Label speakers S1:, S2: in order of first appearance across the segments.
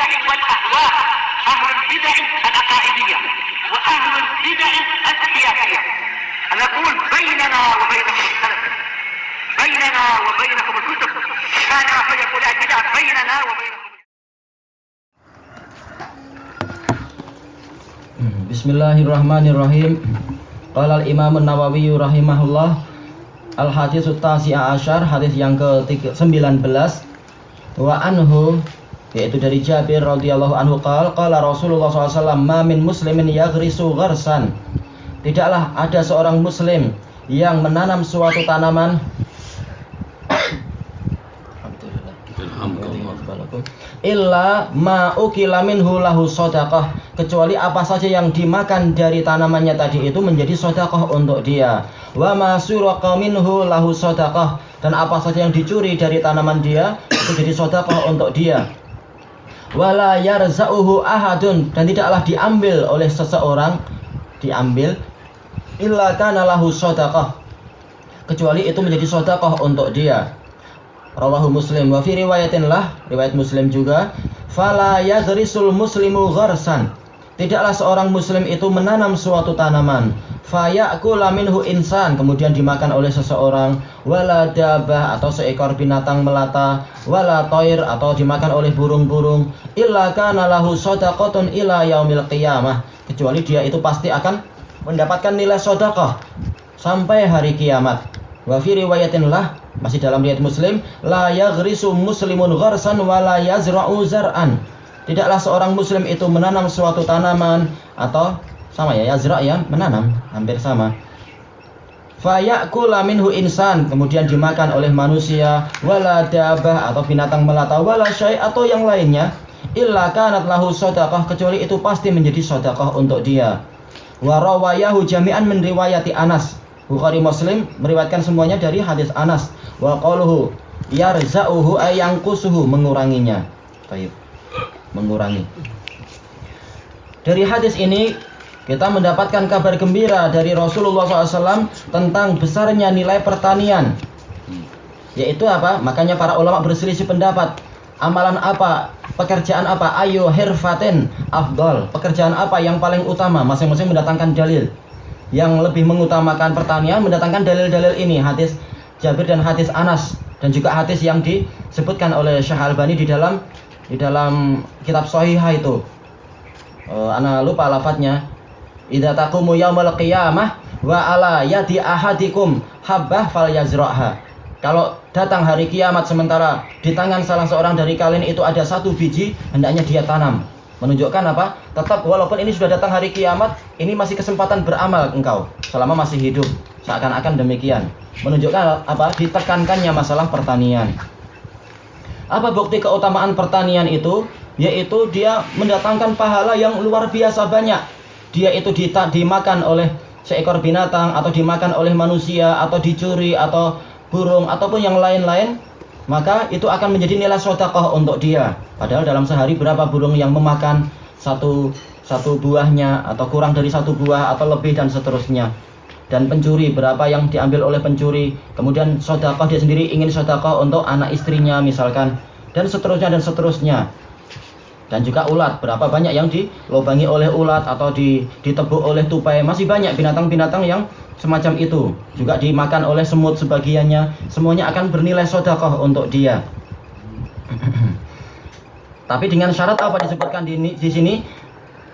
S1: البدع والأهواء، أهل البدع العقائدية وأهل البدع السياسية. نقول بيننا وبينكم السلف، بيننا وبينكم الكتب، كان فيقول البدع بيننا وبينكم.
S2: Bismillahirrahmanirrahim. Qala al-Imam an-Nawawi rahimahullah, al-hadits at-tasi'a asyar, hadis yang ke-19, wa anhu, yaitu dari Jabir radhiyallahu anhu qala Rasulullah SAW, ma min muslimin yaghrisu gharsan, tidaklah ada seorang muslim yang menanam suatu tanaman illa ma ukila minhu lahu shadaqah, kecuali apa saja yang dimakan dari tanamannya tadi itu menjadi sedekah untuk dia. Wa ma suraqa minhu lahu shadaqah, dan apa saja yang dicuri dari tanaman dia itu jadi sedekah untuk dia. Wala yarza'uhu ahadun, dan tidaklah diambil oleh seseorang, diambil illa kana lahu shadaqah, kecuali itu menjadi sedekah untuk dia. Rawahu Muslim. Wa fi riwayatin lah, riwayat Muslim juga, fala yaghrisul muslimu gharsan, tidaklah seorang muslim itu menanam suatu tanaman, fayakula minhu insan, kemudian dimakan oleh seseorang, wala dabah, atau seekor binatang melata, wala toir, atau dimakan oleh burung-burung, illa kana lahu shadaqatun ila yaumil qiyamah, kecuali dia itu pasti akan mendapatkan nilai sedekah sampai hari kiamat. Wa fi riwayatin lah, masih dalam riwayat Muslim, la yaghrisu muslimun gharsan wa la yazra'u zar'an, tidaklah seorang muslim itu menanam suatu tanaman, atau sama ya, yazra' ya, menanam, hampir sama. Fa ya'kula minhu insan, kemudian dimakan oleh manusia, wala dabah, atau binatang melata, wala syai', atau yang lainnya, illa kanat lahu shadaqah, kecuali itu pasti menjadi sedekah untuk dia. Wa rawayahu jami'an min riwayati Anas, Bukhari Muslim meriwayatkan semuanya dari hadis Anas. Wa qaluhu yarza'uhu ay yanqusuhu, menguranginya. Baik, mengurangi. Dari hadis ini kita mendapatkan kabar gembira dari Rasulullah SAW tentang besarnya nilai pertanian. Yaitu apa? Makanya para ulama berselisih pendapat. Amalan apa? Pekerjaan apa? Ayu hirfatin afdal. Pekerjaan apa yang paling utama? Masing-masing mendatangkan dalil. Yang lebih mengutamakan pertanian mendatangkan dalil-dalil ini, hadis Jabir dan hadis Anas, dan juga hadis yang disebutkan oleh Syekh Albani di dalam kitab Shahihah itu. Ana lupa lafadznya. Idza taqumu yaumul qiyamah wa ala yadi ahadikum habbah falyazra'ha. Kalau datang hari kiamat sementara di tangan salah seorang dari kalian itu ada satu biji, hendaknya dia tanam. Menunjukkan apa? Tetap walaupun ini sudah datang hari kiamat, ini masih kesempatan beramal engkau selama masih hidup. Seakan-akan demikian. Menunjukkan apa? Ditekankannya masalah pertanian. Apa bukti keutamaan pertanian itu? Yaitu dia mendatangkan pahala yang luar biasa banyak. Dia itu dimakan oleh seekor binatang, atau dimakan oleh manusia, atau dicuri, atau burung, ataupun yang lain-lain, maka itu akan menjadi nilai sedekah untuk dia. Padahal dalam sehari berapa burung yang memakan satu buahnya, atau kurang dari satu buah, atau lebih, dan seterusnya. Dan pencuri, berapa yang diambil oleh pencuri. Kemudian sedekah, dia sendiri ingin sedekah untuk anak istrinya misalkan, dan seterusnya dan seterusnya. Dan juga ulat, berapa banyak yang dilobangi oleh ulat, atau ditebuk oleh tupai. Masih banyak binatang-binatang yang semacam itu, juga dimakan oleh semut sebagiannya. Semuanya akan bernilai sedekah untuk dia. Tapi dengan syarat apa disebutkan di sini?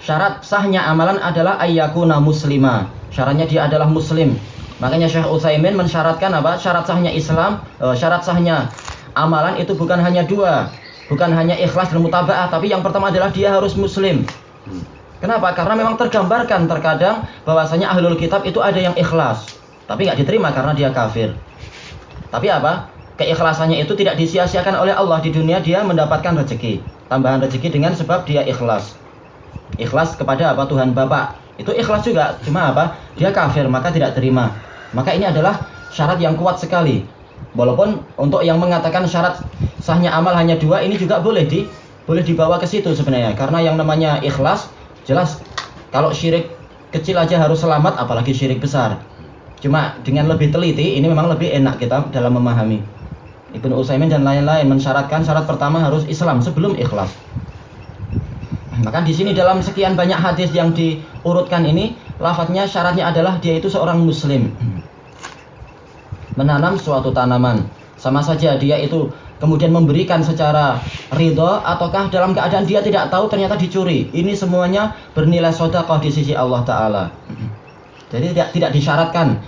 S2: Syarat sahnya amalan adalah ayyakuna muslima. Syaratnya dia adalah muslim. Makanya Syekh Utsaimin mensyaratkan apa? Syarat sahnya Islam, syarat sahnya amalan itu bukan hanya dua, bukan hanya ikhlas dan mutaba'ah, tapi yang pertama adalah dia harus muslim. Kenapa? Karena memang tergambarkan terkadang bahwasanya ahlul kitab itu ada yang ikhlas, tapi nggak diterima karena dia kafir. Tapi apa? Keikhlasannya itu tidak disia-siakan oleh Allah. Di dunia dia mendapatkan rezeki, tambahan rezeki dengan sebab dia ikhlas. Ikhlas kepada apa? Tuhan Bapa. Itu ikhlas juga, cuma apa? Dia kafir, maka tidak terima. Maka ini adalah syarat yang kuat sekali. Walaupun untuk yang mengatakan syarat sahnya amal hanya dua, ini juga boleh dibawa ke situ sebenarnya. Karena yang namanya ikhlas, jelas kalau syirik kecil aja harus selamat, apalagi syirik besar. Cuma dengan lebih teliti, ini memang lebih enak kita dalam memahami. Ibnu Utsaimin dan lain-lain mensyaratkan syarat pertama harus Islam sebelum ikhlas. Maka di sini dalam sekian banyak hadis yang diurutkan ini, lafadznya syaratnya adalah dia itu seorang muslim. Menanam suatu tanaman, sama saja dia itu kemudian memberikan secara ridho ataukah dalam keadaan dia tidak tahu ternyata dicuri. Ini semuanya bernilai sedekah di sisi Allah Ta'ala. Jadi tidak disyaratkan.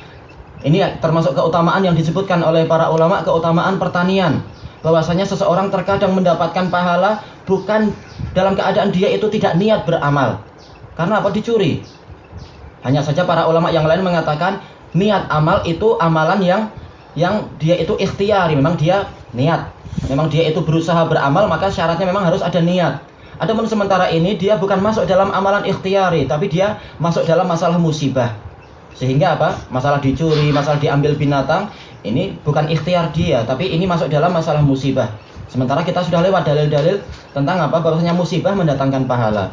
S2: Ini termasuk keutamaan yang disebutkan oleh para ulama, keutamaan pertanian. Bahwasanya seseorang terkadang mendapatkan pahala bukan dalam keadaan dia itu tidak niat beramal. Karena apa? Dicuri. Hanya saja para ulama yang lain mengatakan niat amal itu amalan yang dia itu ikhtiari, memang dia niat. Memang dia itu berusaha beramal, maka syaratnya memang harus ada niat. Adapun sementara ini dia bukan masuk dalam amalan ikhtiari, tapi dia masuk dalam masalah musibah. Sehingga apa? Masalah dicuri, masalah diambil binatang, ini bukan ikhtiar dia, tapi ini masuk dalam masalah musibah. Sementara kita sudah lewat dalil-dalil tentang apa? Bahwasanya musibah mendatangkan pahala.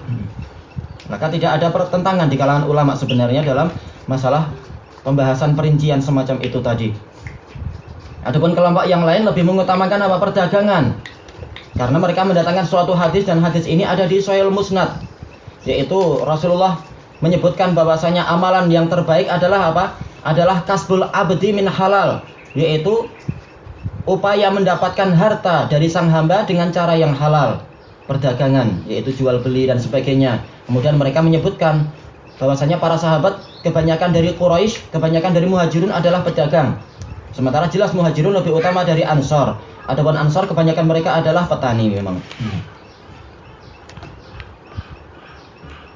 S2: Maka tidak ada pertentangan di kalangan ulama sebenarnya dalam masalah pembahasan perincian semacam itu tadi. Adapun kelompok yang lain lebih mengutamakan apa? Perdagangan. Karena mereka mendatangkan suatu hadis dan hadis ini ada di Sahih Musnad. Yaitu Rasulullah menyebutkan bahwasanya amalan yang terbaik adalah apa? Adalah kasbul abdi min halal, yaitu upaya mendapatkan harta dari sang hamba dengan cara yang halal. Perdagangan, yaitu jual beli dan sebagainya. Kemudian mereka menyebutkan bahwasanya para sahabat kebanyakan dari Quraisy, kebanyakan dari Muhajirun adalah pedagang. Sementara jelas Muhajirun lebih utama dari Ansor. Adapun Ansor kebanyakan mereka adalah petani memang.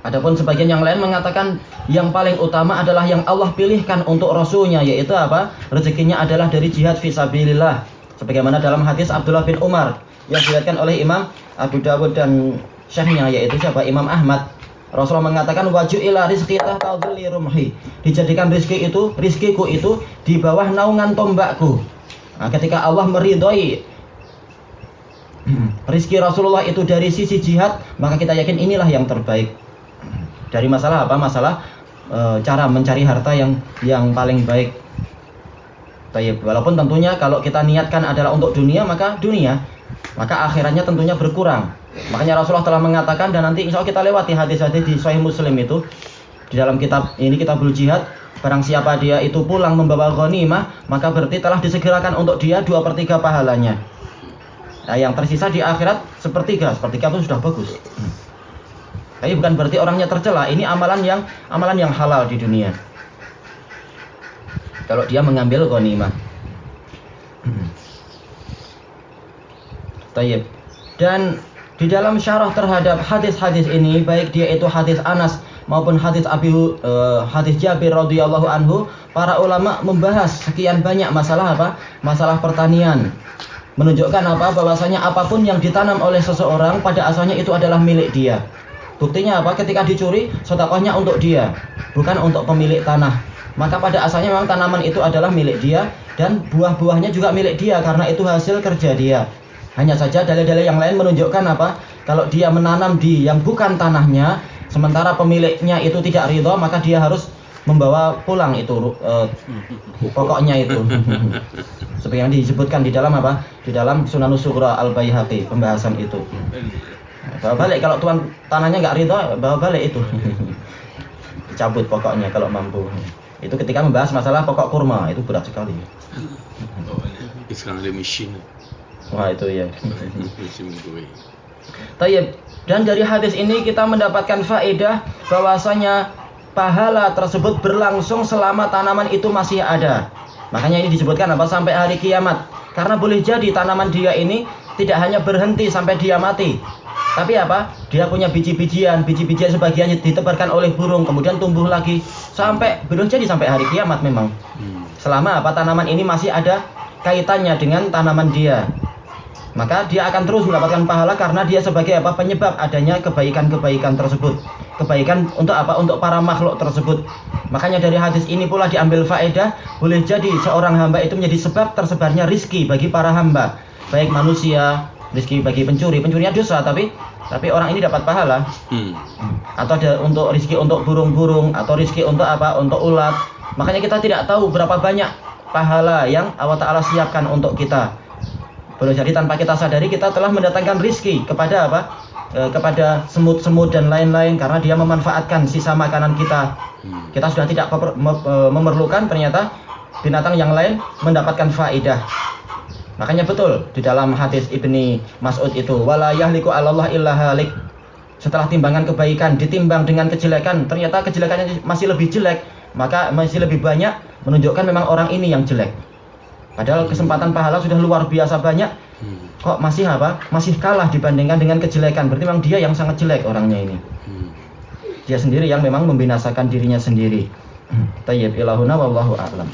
S2: Adapun sebagian yang lain mengatakan yang paling utama adalah yang Allah pilihkan untuk Rasulnya, yaitu apa? Rezekinya adalah dari jihad fisabilillah. Sebagaimana dalam hadis Abdullah bin Umar yang diriwayatkan oleh Imam Abu Dawud dan syekhnya, yaitu siapa? Imam Ahmad. Rasulullah mengatakan waju'ila rizqi tahta dhilli rumhi. Dijadikan rizkiku itu di bawah naungan tombakku. Nah, ketika Allah meridhoi rizki Rasulullah itu dari sisi jihad, maka kita yakin inilah yang terbaik. Dari masalah apa? Masalah cara mencari harta yang paling baik. Baik, walaupun tentunya kalau kita niatkan adalah untuk dunia, maka akhirannya tentunya berkurang. Makanya Rasulullah telah mengatakan, dan nanti insya Allah kita lewati hadis-hadis di Sahih Muslim itu di dalam kitab ini, Kitabul Jihad. Barang siapa dia itu pulang membawa ghanimah, maka berarti telah disegerakan untuk dia 2/3 pahalanya. Nah, yang tersisa di akhirat sepertiga pun sudah bagus. Tapi bukan berarti orangnya tercela. Ini amalan yang halal di dunia. Kalau dia mengambil ghanimah. Tayyib. Dan di dalam syarah terhadap hadis-hadis ini, baik dia itu hadis Anas maupun hadis Jabir radhiyallahu anhu, para ulama membahas sekian banyak masalah apa? Masalah pertanian. Menunjukkan apa? Bahwasanya apapun yang ditanam oleh seseorang pada asalnya itu adalah milik dia. Buktinya apa? Ketika dicuri, sedekahnya untuk dia, bukan untuk pemilik tanah. Maka pada asalnya memang tanaman itu adalah milik dia dan buah-buahnya juga milik dia karena itu hasil kerja dia. Hanya saja dalil-dalil yang lain menunjukkan apa? Kalau dia menanam di yang bukan tanahnya, sementara pemiliknya itu tidak ridho, maka dia harus membawa pulang itu pokoknya itu. Seperti yang disebutkan di dalam apa? Di dalam Sunanus Sughra Al-Baihaqi, pembahasan itu. Bawa balik, kalau tuan tanahnya nggak ridho, bawa balik itu. Dicabut pokoknya kalau mampu. Itu ketika membahas masalah pokok kurma, itu berat sekali.
S3: Sekarang ada mesin.
S2: Wah, itu ya. Tayyib. Dan dari hadis ini kita mendapatkan faedah bahwasanya pahala tersebut berlangsung selama tanaman itu masih ada. Makanya ini disebutkan apa? Sampai hari kiamat. Karena boleh jadi tanaman dia ini tidak hanya berhenti sampai dia mati, tapi apa? Dia punya biji-bijian sebagiannya ditebarkan oleh burung, kemudian tumbuh lagi sampai belum jadi sampai hari kiamat memang. Selama apa? Tanaman ini masih ada kaitannya dengan tanaman dia, maka dia akan terus mendapatkan pahala karena dia sebagai apa? Penyebab adanya kebaikan-kebaikan tersebut. Kebaikan untuk apa? Untuk para makhluk tersebut. Makanya dari hadis ini pula diambil faedah, boleh jadi seorang hamba itu menjadi sebab tersebarnya rizki bagi para hamba, baik manusia, rizki bagi pencurinya dosa, tapi orang ini dapat pahala. Atau ada untuk rizki untuk burung-burung, atau rizki untuk apa? Untuk ulat. Makanya kita tidak tahu berapa banyak pahala yang Allah Ta'ala siapkan untuk kita. Boleh jadi tanpa kita sadari kita telah mendatangkan rizki kepada apa? kepada semut-semut dan lain-lain karena dia memanfaatkan sisa makanan kita. Kita sudah tidak memerlukan, ternyata binatang yang lain mendapatkan faedah. Makanya betul di dalam hadis Ibni Mas'ud itu, wala yahliku 'alallah illa halik. Setelah timbangan kebaikan ditimbang dengan kejelekan, ternyata kejelekannya masih lebih jelek, maka masih lebih banyak menunjukkan memang orang ini yang jelek. Padahal kesempatan pahala sudah luar biasa banyak, kok masih masih kalah dibandingkan dengan kejelekan. Berarti memang dia yang sangat jelek orangnya ini. Dia sendiri yang memang membinasakan dirinya sendiri. Tayyib ilahuna wallahu a'lam.